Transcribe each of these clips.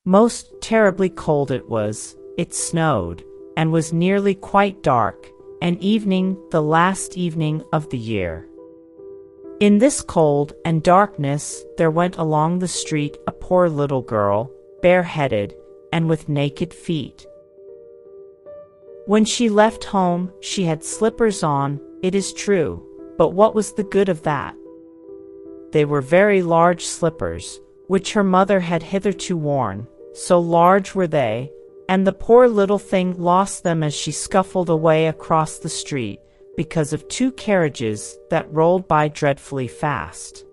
Most terribly cold it was, it snowed, and was nearly quite dark, and evening the last evening of the year. In this cold and darkness there went along the street a poor little girl, bareheaded, and with naked feet. When she left home, she had slippers on, it is true, but what was the good of that? They were very large slippers, which her mother had hitherto worn, so large were they, and the poor little thing lost them as she scuffled away across the street, because of two carriages that rolled by dreadfully fast.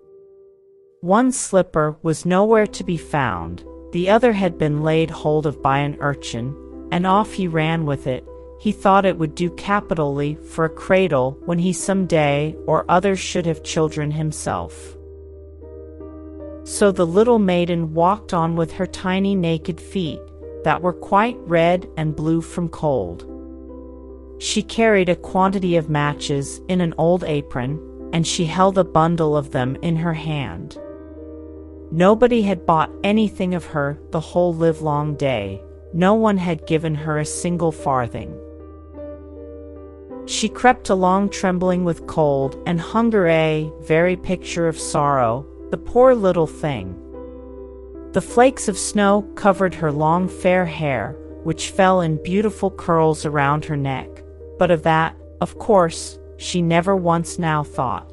One slipper was nowhere to be found, the other had been laid hold of by an urchin, and off he ran with it. He thought it would do capitally for a cradle when he some day or other should have children himself. So the little maiden walked on with her tiny naked feet, that were quite red and blue from cold. She carried a quantity of matches in an old apron, and she held a bundle of them in her hand. Nobody had bought anything of her the whole livelong day. No one had given her a single farthing. She crept along trembling with cold and hunger, a very picture of sorrow, the poor little thing. The flakes of snow covered her long fair hair, which fell in beautiful curls around her neck, but of that, of course, she never once now thought.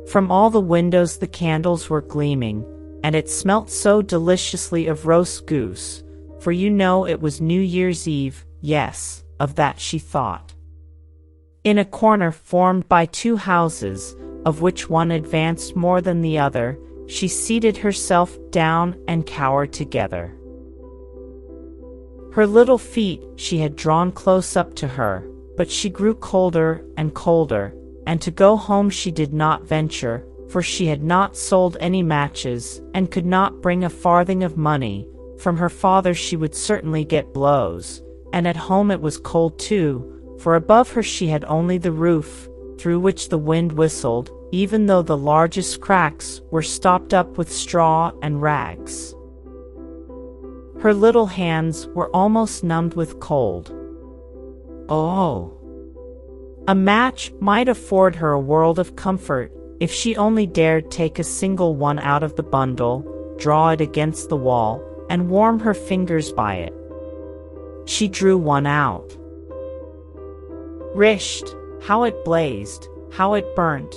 From all the windows the candles were gleaming, and it smelt so deliciously of roast goose, for you know it was New Year's Eve. Yes, of that she thought. In a corner formed by two houses, of which one advanced more than the other, she seated herself down and cowered together. Her little feet she had drawn close up to her, but she grew colder, and to go home she did not venture, for she had not sold any matches, and could not bring a farthing of money. From her father she would certainly get blows, and at home it was cold too, for above her she had only the roof, through which the wind whistled, even though the largest cracks were stopped up with straw and rags. Her little hands were almost numbed with cold. Oh! A match might afford her a world of comfort, if she only dared take a single one out of the bundle, draw it against the wall, and warm her fingers by it. She drew one out. Risht! How it blazed, how it burnt!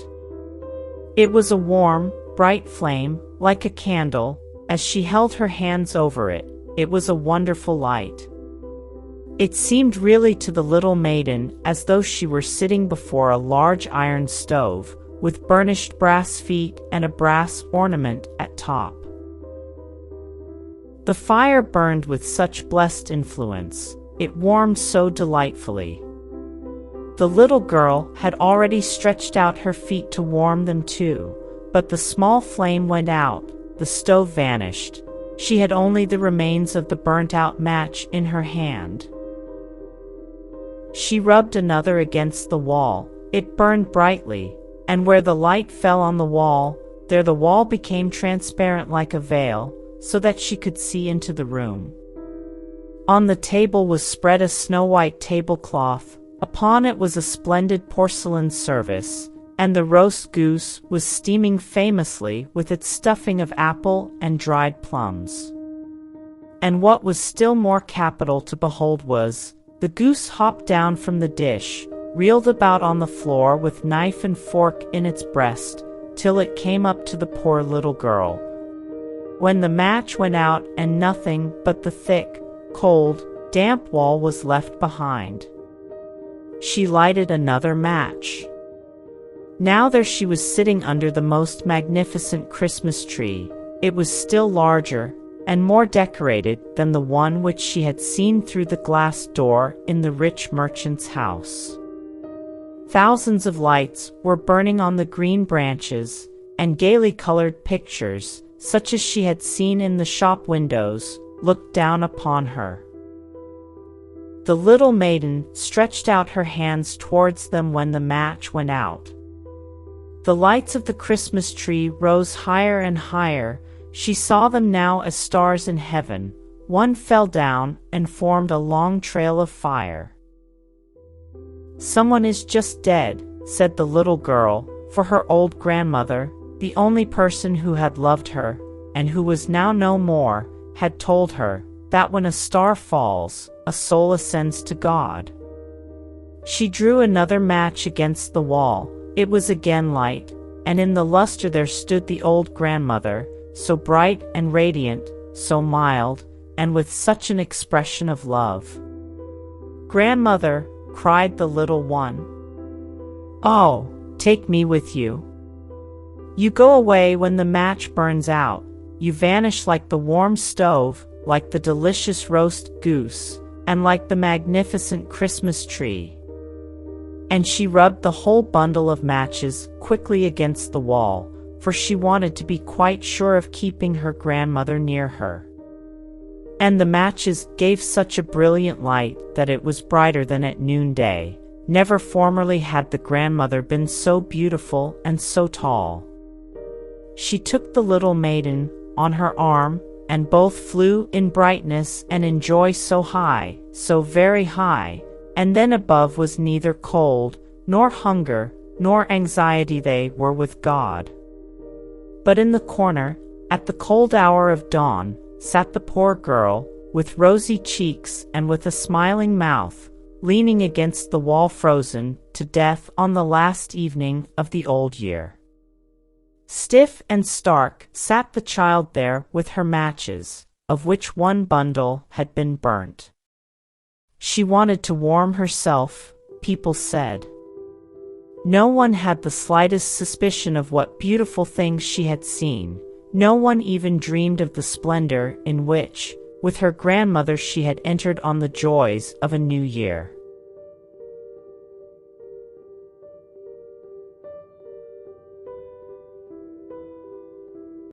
It was a warm, bright flame, like a candle, as she held her hands over it. It was a wonderful light. It seemed really to the little maiden as though she were sitting before a large iron stove, with burnished brass feet and a brass ornament at top. The fire burned with such blessed influence, it warmed so delightfully. The little girl had already stretched out her feet to warm them too, but the small flame went out, the stove vanished. She had only the remains of the burnt-out match in her hand. She rubbed another against the wall. It burned brightly, and where the light fell on the wall, there the wall became transparent like a veil, so that she could see into the room. On the table was spread a snow-white tablecloth. Upon it was a splendid porcelain service, and the roast goose was steaming famously with its stuffing of apple and dried plums. And what was still more capital to behold was, the goose hopped down from the dish, reeled about on the floor with knife and fork in its breast, till it came up to the poor little girl. When the match went out and nothing but the thick, cold, damp wall was left behind, she lighted another match. Now there she was sitting under the most magnificent Christmas tree. It was still larger and more decorated than the one which she had seen through the glass door in the rich merchant's house. Thousands of lights were burning on the green branches, and gaily colored pictures, such as she had seen in the shop windows, looked down upon her. The little maiden stretched out her hands towards them when the match went out. The lights of the Christmas tree rose higher and higher, she saw them now as stars in heaven. One fell down and formed a long trail of fire. "Someone is just dead," said the little girl, for her old grandmother, the only person who had loved her, and who was now no more, had told her that when a star falls, a soul ascends to God. She drew another match against the wall. It was again light, and in the luster there stood the old grandmother, so bright and radiant, so mild, and with such an expression of love. "Grandmother," cried the little one, "oh, take me with you. You go away when the match burns out. You vanish like the warm stove, like the delicious roast goose, and like the magnificent Christmas tree." And she rubbed the whole bundle of matches quickly against the wall, for she wanted to be quite sure of keeping her grandmother near her. And the matches gave such a brilliant light that it was brighter than at noonday. Never formerly had the grandmother been so beautiful and so tall. She took the little maiden on her arm, and both flew in brightness and in joy so high, so very high, and then above was neither cold, nor hunger, nor anxiety. They were with God. But in the corner, at the cold hour of dawn, sat the poor girl, with rosy cheeks and with a smiling mouth, leaning against the wall, frozen to death on the last evening of the old year. Stiff and stark sat the child there with her matches, of which one bundle had been burnt. She wanted to warm herself, people said. No one had the slightest suspicion of what beautiful things she had seen. No one even dreamed of the splendor in which, with her grandmother, she had entered on the joys of a new year.